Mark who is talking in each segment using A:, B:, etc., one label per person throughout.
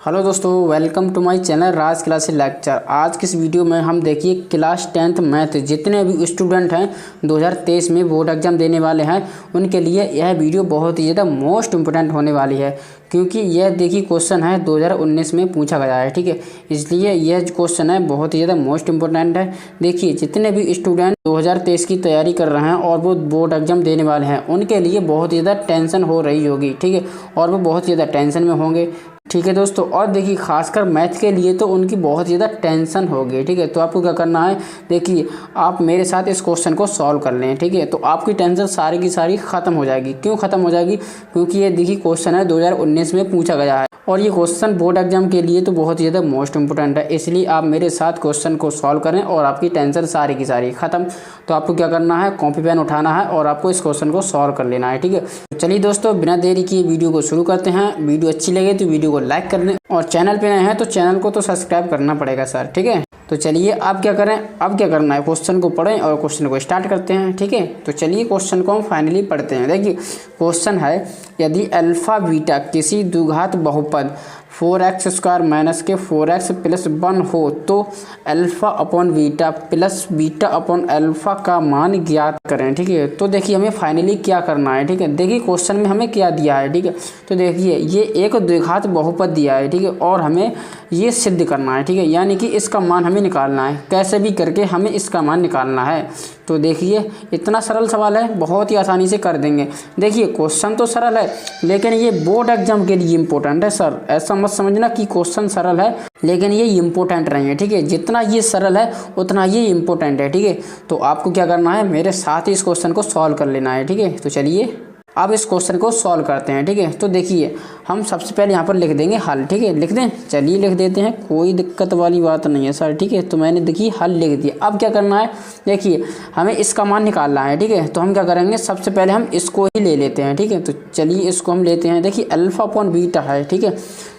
A: Hello दोस्तों, welcome to my channel Raj classes lecture. आज की इस वीडियो में हम देखिए क्लास 10th मैथ जितने भी स्टूडेंट हैं 2023 में बोर्ड एग्जाम देने वाले हैं उनके लिए यह वीडियो बहुत ही ज़्यादा मोस्ट इम्पोर्टेंट होने वाली है, क्योंकि यह देखिए क्वेश्चन है 2019 में पूछा गया है। ठीक है, इसलिए यह क्वेश्चन है बहुत ही ज़्यादा मोस्ट इम्पोर्टेंट है। देखिए जितने भी स्टूडेंट 2023 की तैयारी कर रहे हैं और वो बोर्ड एग्जाम देने वाले हैं उनके लिए बहुत ही ज़्यादा टेंशन हो रही होगी। ठीक है, और वो बहुत ही ज़्यादा टेंशन में होंगे। ठीक है दोस्तों, और देखिए खासकर मैथ के लिए तो उनकी बहुत ज़्यादा टेंशन होगी। ठीक है, तो आपको क्या करना है, देखिए आप मेरे साथ इस क्वेश्चन को सॉल्व कर लें। ठीक है, तो आपकी टेंशन सारी की सारी ख़त्म हो जाएगी। क्यों ख़त्म हो जाएगी? क्योंकि ये देखिए क्वेश्चन है 2019 में पूछा गया है और ये क्वेश्चन बोर्ड एग्जाम के लिए तो बहुत ही ज़्यादा मोस्ट इंपोर्टेंट है। इसलिए आप मेरे साथ क्वेश्चन को सॉल्व करें और आपकी टेंशन सारी की सारी ख़त्म। तो आपको क्या करना है, कॉपी पेन उठाना है और आपको इस क्वेश्चन को सॉल्व कर लेना है। ठीक है, तो चलिए दोस्तों बिना देरी किए वीडियो को शुरू करते हैं। वीडियो अच्छी लगे तो वीडियो को लाइक कर दें और चैनल पे नए हैं तो चैनल को तो सब्सक्राइब करना पड़ेगा सर। ठीक है, तो चलिए आप क्या करें, अब क्या करना है, क्वेश्चन को पढ़ें और क्वेश्चन को स्टार्ट करते हैं। ठीक है, तो चलिए क्वेश्चन को हम फाइनली पढ़ते हैं। देखिए क्वेश्चन है, यदि अल्फा बीटा किसी द्विघात बहुपद 4x² माइनस के 4x प्लस 1 हो तो alpha upon beta plus beta upon alpha का मान ज्ञात करें। ठीक है, तो देखिए हमें फाइनली क्या करना है। ठीक है, देखिए क्वेश्चन में हमें क्या दिया है। ठीक है, तो देखिए ये एक द्विघात बहुपद दिया है। ठीक है, और हमें ये सिद्ध करना है। ठीक है, यानी कि इसका मान हमें निकालना है, कैसे भी करके हमें इसका मान निकालना है। तो देखिए इतना सरल सवाल है, बहुत ही आसानी से कर देंगे। देखिए क्वेश्चन तो सरल है लेकिन ये बोर्ड एग्जाम के लिए इम्पोर्टेंट है सर। ऐसा मत समझना कि क्वेश्चन सरल है लेकिन ये इम्पोर्टेंट नहीं है। ठीक है, जितना ये सरल है उतना ये इम्पोर्टेंट है। ठीक है, तो आपको क्या करना है, मेरे साथ ही इस क्वेश्चन को सॉल्व कर लेना है। ठीक है, तो चलिए अब इस क्वेश्चन को सॉल्व करते हैं। ठीक है, तो देखिए हम सबसे पहले यहाँ पर लिख देंगे हल। ठीक है, लिख दें, चलिए लिख देते हैं, कोई दिक्कत वाली बात नहीं है सर। ठीक है, तो मैंने देखिए हल लिख दिया। अब क्या करना है, देखिए हमें इसका मान निकालना है। ठीक है, तो हम क्या करेंगे, सबसे पहले हम इसको ही ले लेते हैं। ठीक है, तो चलिए इसको हम लेते हैं। देखिए अल्फा अपॉन बीटा है। ठीक है,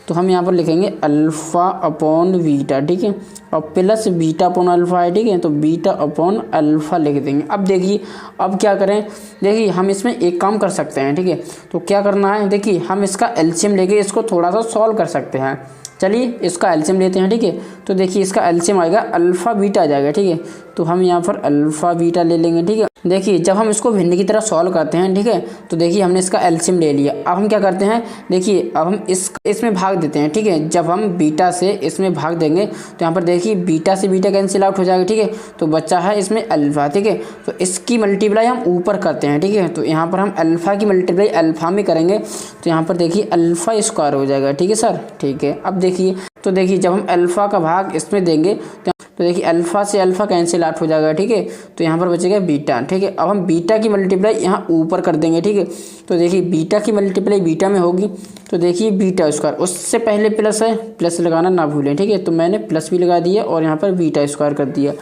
A: तो हम यहाँ पर लिखेंगे अल्फ़ा अपॉन बीटा। ठीक है, और प्लस बीटा अपॉन अल्फ़ा है। ठीक है, तो बीटा अपॉन अल्फ़ा लिख देंगे। अब देखिए अब क्या करें, देखिए हम इसमें एक काम कर सकते हैं। ठीक है, तो क्या करना है, देखिए हम इसका एलसीएम लेके इसको थोड़ा सा सॉल्व कर सकते हैं। चलिए इसका एलसीएम लेते हैं। ठीक है, तो देखिए इसका एलसीएम आएगा अल्फ़ा बीटा आ जाएगा। ठीक है, तो हम यहाँ पर अल्फ़ा बीटा ले लेंगे। ठीक है, देखिए जब हम इसको भिन्न की तरह सॉल्व करते हैं, ठीक है, तो देखिए हमने इसका एलसीएम ले लिया। अब हम क्या करते हैं, देखिए अब हम इसमें भाग देते हैं। ठीक है, जब हम बीटा से इसमें भाग देंगे तो यहाँ पर देखिए बीटा से बीटा कैंसिल आउट हो जाएगा। ठीक है, तो बच्चा है इसमें अल्फ़ा। ठीक है, तो इसकी मल्टीप्लाई हम ऊपर करते हैं। ठीक है, तो यहाँ पर हम अल्फ़ा की मल्टीप्लाई अल्फ़ा में करेंगे तो यहाँ पर देखिए अल्फ़ा स्क्वायर हो जाएगा। ठीक है सर, ठीक है। अब देखिए, तो देखिए जब हम अल्फ़ा का भाग इसमें देंगे तो देखिए अल्फ़ा से अल्फ़ा कैंसिल आउट हो जाएगा। ठीक है, तो यहाँ पर बचेगा बीटा। ठीक है, अब हम बीटा की मल्टीप्लाई यहाँ ऊपर कर देंगे। ठीक है, तो देखिए बीटा की मल्टीप्लाई बीटा में होगी तो देखिए बीटा स्क्वायर, उससे पहले प्लस है, प्लस लगाना ना भूलें। ठीक है, तो मैंने प्लस भी लगा दिया और यहाँ पर बीटा स्क्वायर कर दिया।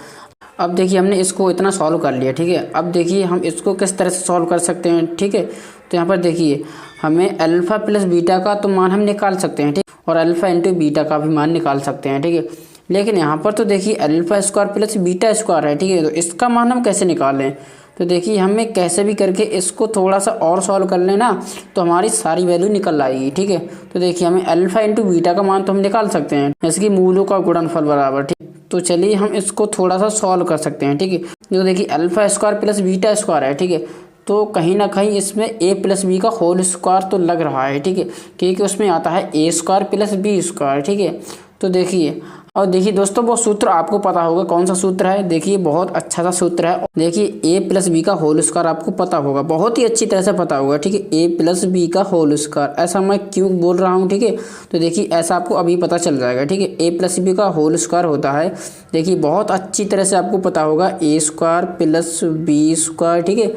A: अब देखिए हमने इसको इतना सॉल्व कर लिया। ठीक है, अब देखिए हम इसको किस तरह से सॉल्व कर सकते हैं। ठीक है, तो यहाँ पर देखिए हमें अल्फ़ा प्लस बीटा का तो मान हम निकाल सकते हैं। ठीक, और अल्फ़ा इंटू बीटा का भी मान निकाल सकते हैं। ठीक है, लेकिन यहाँ पर तो देखिए alpha square plus beta square है। ठीक है, तो इसका मान हम कैसे निकालें, तो देखिए हमें कैसे भी करके इसको थोड़ा सा और सॉल्व कर लेना तो हमारी सारी वैल्यू निकल आएगी। ठीक है, तो देखिए हमें अल्फ़ा इंटू बीटा का मान तो हम निकाल सकते हैं, जैसे कि मूलों का गुणनफल बराबर। ठीक, तो चलिए हम इसको थोड़ा सा सॉल्व कर सकते हैं। ठीक है, तो देखिए alpha square plus beta square है। ठीक है, तो कहीं ना कहीं इसमें a प्लस बी का होल स्क्वायर तो लग रहा है। ठीक है, क्योंकि उसमें आता है a square plus b square. ठीक है, तो देखिए, और देखिए दोस्तों वो सूत्र आपको पता होगा कौन सा सूत्र है। देखिए बहुत अच्छा सा सूत्र है। देखिए a प्लस बी का होल स्क्वायर आपको पता होगा, बहुत ही अच्छी तरह से पता होगा। ठीक है, a प्लस बी का होल स्क्वायर, ऐसा मैं क्यों बोल रहा हूँ। ठीक है, तो देखिए ऐसा आपको अभी पता चल जाएगा। ठीक है, a प्लस बी का होल स्क्वायर होता है, देखिए बहुत अच्छी तरह से आपको पता होगा, a square plus b square. ठीक है,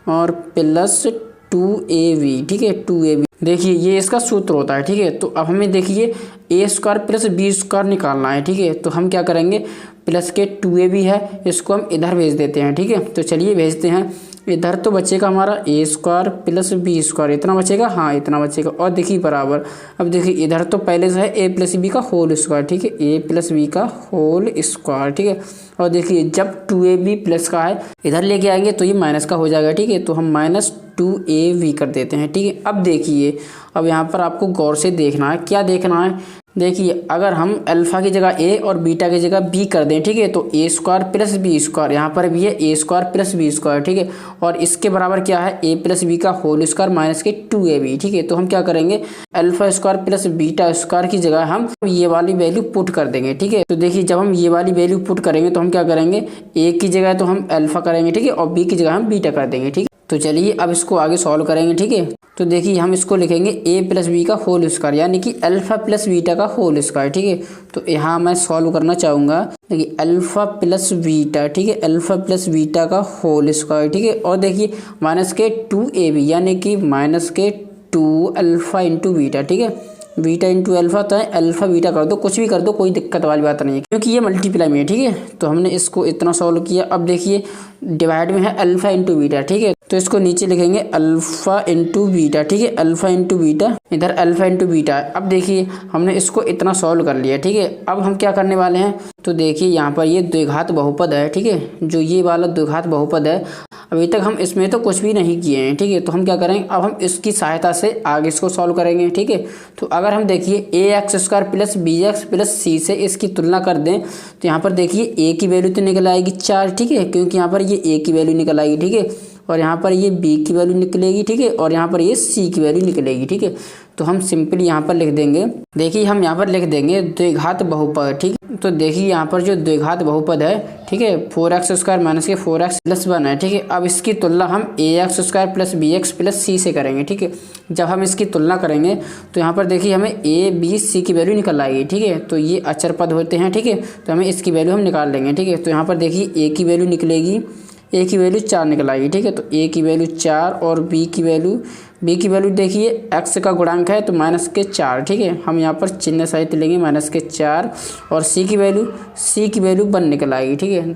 A: और प्लस 2ab। ठीक है, 2ab, देखिए ये इसका सूत्र होता है। ठीक है, तो अब हमें देखिए a square plus b square निकालना है। ठीक है, तो हम क्या करेंगे, प्लस के 2ab है, इसको हम इधर भेज देते हैं। ठीक है, तो चलिए भेजते हैं। इधर तो बचेगा हमारा a square plus b square, इतना बचेगा, हाँ इतना बचेगा, और देखिए बराबर। अब देखिए इधर तो पहले से है a प्लस बी का होल स्क्वायर। ठीक है, a प्लस बी का होल स्क्वायर। ठीक है, और देखिए जब 2ab प्लस का है इधर लेके आएंगे तो ये माइनस का हो जाएगा। ठीक है, तो हम -2ab कर देते हैं। ठीक है, अब देखिए अब यहाँ पर आपको गौर से देखना है, क्या देखना है, देखिए अगर हम अल्फ़ा की जगह ए और बीटा की जगह बी कर दें, ठीक है, तो ए स्क्वायर प्लस बी स्क्वायर, यहाँ पर भी है ए स्क्वायर प्लस बी स्क्वायर, ठीक है, और इसके बराबर क्या है ए प्लस बी का होल स्क्वायर माइनस के 2ab, ठीक है। तो हम क्या करेंगे alpha square plus beta square की जगह हम ये वाली वैल्यू पुट कर देंगे, ठीक है। तो देखिए जब हम ये वाली वैल्यू पुट करेंगे तो हम क्या करेंगे ए की जगह तो हम अल्फ़ा करेंगे, ठीक है, और बी की जगह हम बीटा कर देंगे, ठीक है। तो चलिए अब इसको आगे सॉल्व करेंगे, ठीक है। तो देखिए हम इसको लिखेंगे ए प्लस बी का होल स्क्वायर यानी कि अल्फ़ा प्लस बीटा का होल स्क्वायर, ठीक है। तो यहाँ मैं सॉल्व करना चाहूँगा, देखिए अल्फ़ा प्लस बीटा, ठीक है, अल्फ़ा प्लस बीटा का होल स्क्वायर, ठीक है, और देखिए माइनस के 2ab यानी कि माइनस के 2 अल्फ़ा इंटू बीटा, ठीक है। बीटा इंटू अल्फ़ा तो है, अल्फ़ा बीटा कर दो, कुछ भी कर दो, कोई दिक्कत वाली बात नहीं है क्योंकि ये मल्टीप्लाई में है, ठीक है। तो हमने इसको इतना सॉल्व किया। अब देखिए डिवाइड में है अल्फ़ा इंटू बीटा, ठीक है, तो इसको नीचे लिखेंगे अल्फ़ा इंटू बीटा, ठीक है, अल्फ़ा इंटू बीटा, इधर अल्फ़ा इंटू बीटा है। अब देखिए हमने इसको इतना सॉल्व कर लिया, ठीक है। अब हम क्या करने वाले हैं, तो देखिए यहाँ पर ये द्विघात बहुपद है, ठीक है, जो ये वाला द्विघात बहुपद है, अभी तक हम इसमें तो कुछ भी नहीं किए हैं, ठीक है। तो हम क्या करेंगे अब हम इसकी सहायता से आगे इसको सॉल्व करेंगे, ठीक है। तो अगर हम देखिए a x square plus b x plus c से इसकी तुलना कर दें तो यहाँ पर देखिए ए की वैल्यू तो निकल आएगी 4, ठीक है, क्योंकि यहाँ पर ये ए की वैल्यू निकल आएगी, ठीक है, और यहाँ पर ये बी की वैल्यू निकलेगी, ठीक है, और यहाँ पर ये सी की वैल्यू निकलेगी, ठीक है। तो हम सिंपली यहाँ पर लिख देंगे, देखिए हम यहाँ पर लिख देंगे द्विघात बहुपद, ठीक है। तो देखिए यहाँ पर जो द्विघात बहुपद है, ठीक है, 4x स्क्वायर माइनस के 4x प्लस 1 है, ठीक है। अब इसकी तुलना हम a x square plus b x plus c से करेंगे, ठीक है। जब हम इसकी तुलना करेंगे तो यहाँ पर देखिए हमें ए बी सी की वैल्यू निकल आएगी, ठीक है। तो ये अचर पद होते हैं, ठीक है, तो हमें इसकी वैल्यू हम निकाल लेंगे, ठीक है। तो यहाँ पर देखिए ए की वैल्यू निकलेगी, ए की वैल्यू 4 निकल आएगी, ठीक है। तो ए की वैल्यू 4 और बी की वैल्यू देखिए एक्स का गुणांक है तो माइनस के 4, ठीक है, हम यहाँ पर चिन्ह सहित लेंगे माइनस के 4, और सी की वैल्यू 1 निकल आएगी, ठीक है।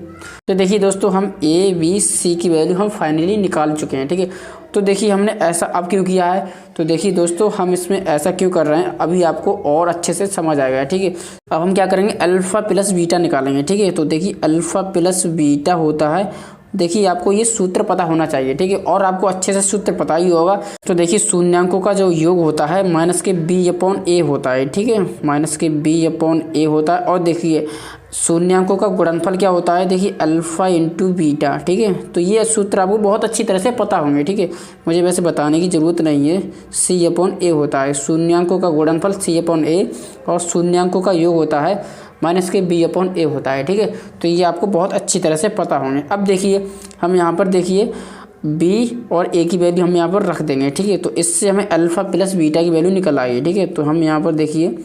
A: तो देखिए दोस्तों हम ए बी सी की वैल्यू हम फाइनली निकाल चुके हैं, ठीक है। तो देखिए हमने ऐसा अब क्यों किया है, तो देखिए दोस्तों हम इसमें ऐसा क्यों कर रहे हैं अभी आपको और अच्छे से समझ आएगा, ठीक है। अब हम क्या करेंगे अल्फ़ा प्लस बीटा निकालेंगे, ठीक है। तो देखिए अल्फ़ा प्लस बीटा होता है, देखिए आपको ये सूत्र पता होना चाहिए, ठीक है, और आपको अच्छे से सूत्र पता ही होगा। तो देखिए शून्यांकों का जो योग होता है माइनस के बी अपॉन ए होता है, ठीक है, माइनस के बी अपॉन ए होता है, और देखिए शून्यांकों का गुणनफल क्या होता है, देखिए अल्फ़ा इंटू बीटा, ठीक है। तो ये सूत्र आपको बहुत अच्छी तरह से पता होंगे, ठीक है, मुझे वैसे बताने की ज़रूरत नहीं है। सी अपॉन ए होता है, शून्यांकों का गुणनफल सी अपॉन ए, और शून्यांकों का योग होता है माइनस के बी अपॉन ए होता है, ठीक है। तो ये आपको बहुत अच्छी तरह से पता होंगे। अब देखिए हम यहाँ पर देखिए बी और ए की वैल्यू हम यहाँ पर रख देंगे, ठीक है। तो इससे हमें अल्फ़ा प्लस बीटा की वैल्यू निकल आएगी, ठीक है। तो हम यहाँ पर देखिए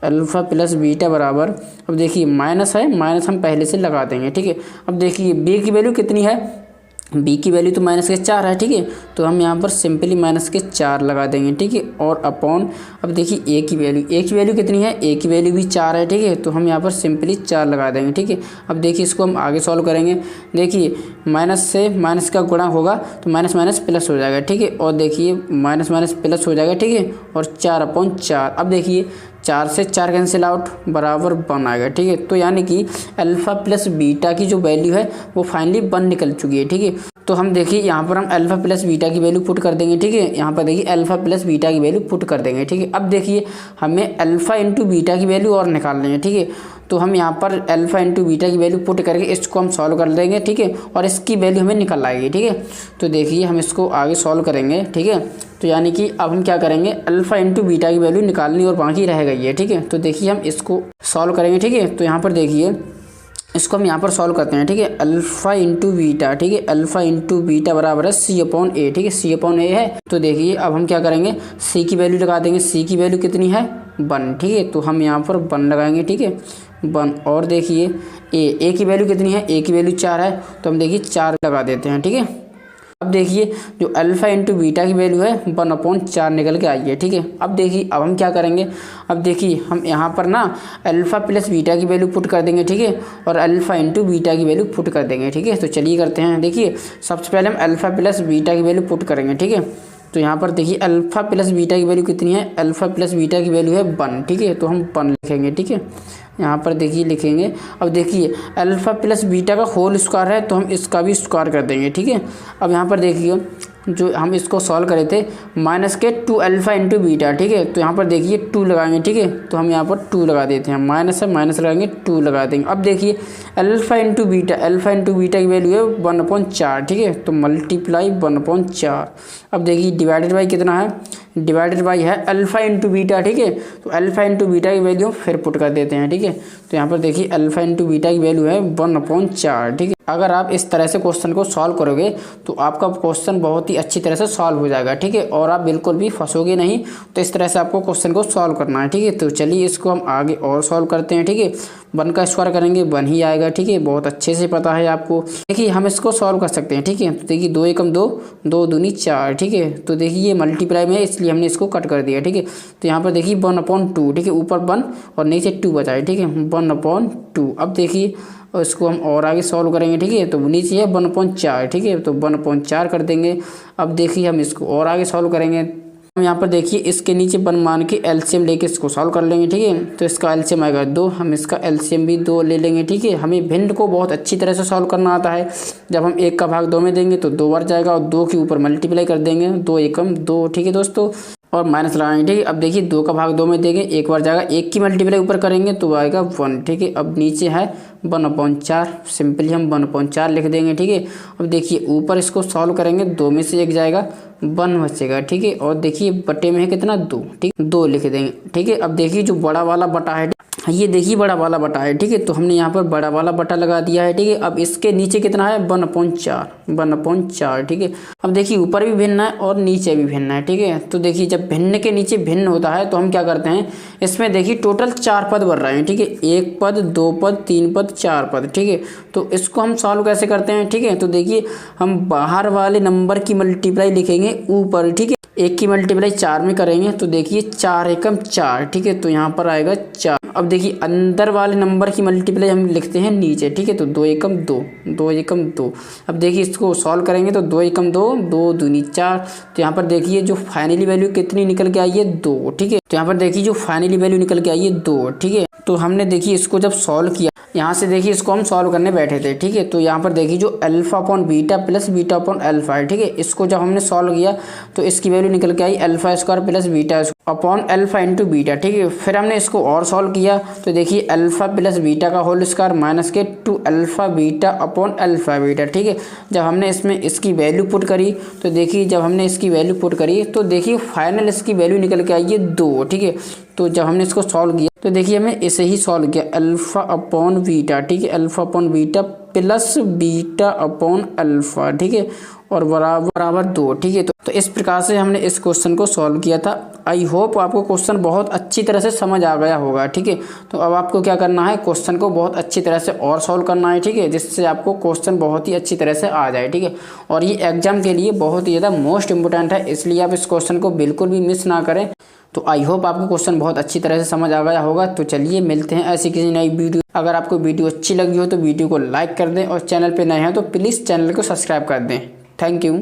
A: अल्फ़ा प्लस बीटा बराबर, अब देखिए माइनस है, माइनस हम पहले से लगा देंगे, ठीक है। अब देखिए बी की वैल्यू कितनी है, बी की वैल्यू तो माइनस के 4 है, ठीक है। तो हम यहाँ पर सिंपली माइनस के 4 लगा देंगे, ठीक है, और अपॉन, अब देखिए ए की वैल्यू कितनी है, ए की वैल्यू भी 4 है, ठीक है। तो हम यहाँ पर सिंपली 4 लगा देंगे, ठीक है। अब देखिए इसको हम आगे सॉल्व करेंगे, देखिए माइनस से माइनस का गुणा होगा तो माइनस माइनस प्लस हो जाएगा, ठीक है, और देखिए माइनस माइनस प्लस हो जाएगा, ठीक है, और 4 अपॉन 4। अब देखिए 4 से 4 कैंसिल आउट बराबर 1 आएगा, ठीक है। तो यानी कि अल्फ़ा प्लस बीटा की जो वैल्यू है वो फाइनली 1 निकल चुकी है, ठीक है। तो हम देखिए यहाँ पर हम अल्फ़ा प्लस बीटा की वैल्यू पुट कर देंगे, ठीक है। यहाँ पर देखिए अल्फ़ा प्लस बीटा की वैल्यू पुट कर देंगे, ठीक है। अब देखिए हमें अल्फ़ा इंटू बीटा की वैल्यू और निकालनी है, ठीक है। तो हम यहाँ पर अल्फ़ा इंटू बीटा की वैल्यू पुट करके इसको हम सॉल्व कर देंगे, ठीक है, और इसकी वैल्यू हमें निकल आएगी, ठीक है। तो देखिए हम इसको आगे सॉल्व करेंगे, ठीक है। तो यानी कि अब हम क्या करेंगे अल्फ़ा इंटू बीटा की वैल्यू निकालनी और बाकी रह गई है, ठीक है। तो देखिए हम इसको सॉल्व करेंगे, ठीक है। तो यहाँ पर देखिए इसको हम यहाँ पर सॉल्व करते हैं, ठीक है। अल्फ़ा इंटू बीटा, ठीक है, अल्फ़ा इंटू बीटा बराबर है सी अपॉन ए, ठीक है, सी अपॉन ए है। तो देखिए अब हम क्या करेंगे सी की वैल्यू लगा देंगे, सी की वैल्यू कितनी है 1, ठीक है। तो हम यहाँ पर 1 लगाएंगे, ठीक है, 1, और देखिए ए की वैल्यू कितनी है, ए की वैल्यू 4 है, तो हम देखिए 4 लगा देते हैं, ठीक है। अब देखिए जो अल्फ़ा इंटू बीटा की वैल्यू है 1/4 निकल के आई है, ठीक है। अब देखिए अब हम क्या करेंगे, अब देखिए हम यहाँ पर ना अल्फ़ा प्लस बीटा की वैल्यू पुट कर देंगे, ठीक है, और अल्फ़ा इंटू बीटा की वैल्यू पुट कर देंगे, ठीक है। तो चलिए करते हैं, देखिए सबसे पहले हम अल्फ़ा प्लस बीटा की वैल्यू पुट करेंगे, ठीक है। तो यहाँ पर देखिए अल्फ़ा प्लस बीटा की वैल्यू कितनी है, अल्फ़ा प्लस बीटा की वैल्यू है 1, ठीक है। तो हम 1 लिखेंगे, ठीक है, यहाँ पर देखिए लिखेंगे। अब देखिए अल्फ़ा प्लस बीटा का होल स्क्वायर है तो हम इसका भी स्क्वायर कर देंगे, ठीक है। अब यहाँ पर देखिए जो हम इसको सॉल्व करे थे माइनस के 2 अल्फ़ा इंटू बीटा, ठीक है। तो यहाँ पर देखिए 2 लगाएंगे, ठीक है। तो हम यहाँ पर 2 लगा देते हैं, माइनस है, माइनस लगाएंगे 2 लगा देंगे। अब देखिए अल्फ़ा इंटू बीटा की वैल्यू है 1/4, ठीक है। तो मल्टीप्लाई 1/4। अब देखिए डिवाइडेड बाई कितना है, डिवाइडेड बाई है अल्फ़ा इंटू बीटा, ठीक है। तो अल्फ़ा इंटू बीटा की वैल्यू फिर पुट कर देते हैं, ठीक है। तो यहाँ पर देखिए अल्फ़ा इंटू बीटा की वैल्यू है 1/4, ठीक है। अगर आप इस तरह से क्वेश्चन को सॉल्व करोगे तो आपका क्वेश्चन बहुत ही अच्छी तरह से सॉल्व हो जाएगा, ठीक है। और आप बिल्कुल भी फंसोगे नहीं। तो इस तरह से आपको क्वेश्चन को सॉल्व करना है, ठीक है। तो चलिए इसको हम आगे और सॉल्व करते हैं, ठीक है। 1 का स्क्वायर करेंगे 1 ही आएगा, ठीक है। बहुत अच्छे से पता है आपको। देखिए हम इसको सॉल्व कर सकते हैं, ठीक है। तो देखिए 2 एकम 2, 2 दूनी 4, ठीक है। तो देखिए ये मल्टीप्लाई में है इसलिए हमने इसको कट कर दिया, ठीक है। तो यहाँ पर देखिए 1/2, ठीक है। ऊपर 1 और नीचे 2 बचा है, ठीक है। 1/2। अब देखिए और इसको हम और आगे सॉल्व करेंगे, ठीक है। तो नीचे है 1/4, ठीक है। तो 1/4 कर देंगे। अब देखिए हम इसको और आगे सॉल्व करेंगे। हम यहाँ पर देखिए इसके नीचे 1 मान के एलसीएम लेके इसको सॉल्व कर लेंगे, ठीक है। तो इसका एलसीएम आएगा 2, हम इसका एलसीएम भी 2 ले लेंगे, ठीक है। हमें भिन्न को बहुत अच्छी तरह से सॉल्व करना आता है। जब हम 1 का भाग 2 में देंगे तो 2 बार जाएगा और 2 के ऊपर मल्टीप्लाई कर देंगे, 2 एकम 2, ठीक है दोस्तों। और माइनस लगाएंगे, ठीक है। अब देखिए 2 का भाग 2 में देंगे, एक बार जाएगा, 1 की मल्टीप्लाई ऊपर करेंगे तो आएगा 1, ठीक है। अब नीचे है 1/4, सिंपली हम 1/4 लिख देंगे, ठीक है। अब देखिए ऊपर इसको सॉल्व करेंगे, 2 में से 1 जाएगा, 1 बचेगा, ठीक है। और देखिए बटे में है कितना 2, ठीक, 2 लिख देंगे, ठीक है। अब देखिए जो बड़ा वाला बटा है, ये देखिए बड़ा वाला बटा है, ठीक है। तो हमने यहाँ पर बड़ा वाला बटा लगा दिया है, ठीक है। अब इसके नीचे कितना है 1/4, ठीक है। अब देखिए ऊपर भी भिन्न है और नीचे भी भिन्न है, ठीक है। तो देखिए जब भिन्न के नीचे भिन्न होता है तो हम क्या करते हैं, इसमें देखिए टोटल 4 पद बन रहे हैं, ठीक है। 1 पद, 2 पद, 3 पद, 4 पद, ठीक है। तो इसको हम सॉल्व कैसे करते हैं, ठीक है। तो देखिए हम बाहर वाले नंबर की मल्टीप्लाई लिखेंगे ऊपर, ठीक है। 1 की मल्टीप्लाई 4 में करेंगे तो देखिए 4 एकम 4, ठीक है। तो यहाँ पर आएगा 4। अब देखिए अंदर वाले नंबर की मल्टीप्लाई हम लिखते हैं नीचे, ठीक है। तो 2 एकम 2, 2 एकम 2। अब देखिए इसको सॉल्व करेंगे तो 2 एकम 2, 2 दूनी 4। तो यहाँ पर देखिए जो फाइनली वैल्यू कितनी निकल के आई है 2, ठीक है। तो यहाँ पर देखिए जो फाइनली वैल्यू निकल के आई है 2, ठीक है। तो हमने देखिए इसको जब सॉल्व किया, यहाँ से देखिए इसको हम सॉल्व करने बैठे थे, ठीक है। तो यहाँ पर देखिए जो alpha upon beta plus beta upon alpha है, ठीक है। इसको जब हमने सॉल्व किया तो इसकी वैल्यू निकल के आई alpha square plus beta upon alpha into beta, ठीक है। फिर हमने इसको और सॉल्व किया तो देखिए अल्फा प्लस बीटा का होल स्क्वायर माइनस के 2 alpha beta upon alpha beta, ठीक है। जब हमने इसमें इसकी वैल्यू पुट करी तो देखिए जब हमने इसकी वैल्यू पुट करी तो देखिए फाइनल इसकी वैल्यू निकल के आई है 2, ठीक है। तो जब हमने इसको सॉल्व किया तो देखिए हमें इसे ही सॉल्व किया, अल्फा अपॉन बीटा, ठीक है। Alpha upon beta plus beta upon alpha, ठीक है। और बराबर 2, ठीक है। तो इस प्रकार से हमने इस क्वेश्चन को सॉल्व किया था। आई होप आपको क्वेश्चन बहुत अच्छी तरह से समझ आ गया होगा, ठीक है। तो अब आपको क्या करना है, क्वेश्चन को बहुत अच्छी तरह से और सॉल्व करना है, ठीक है। जिससे आपको क्वेश्चन बहुत ही अच्छी तरह से आ जाए, ठीक है। और ये एग्जाम के लिए बहुत ही ज़्यादा मोस्ट इंपॉर्टेंट है, इसलिए आप इस क्वेश्चन को बिल्कुल भी मिस ना करें। तो आई होप आपको क्वेश्चन बहुत अच्छी तरह से समझ आ गया होगा। तो चलिए मिलते हैं ऐसी किसी नई वीडियो। अगर आपको वीडियो अच्छी लगी हो तो वीडियो को लाइक कर दें और चैनल पे नए हैं तो प्लीज़ चैनल को सब्सक्राइब कर दें। Thank you.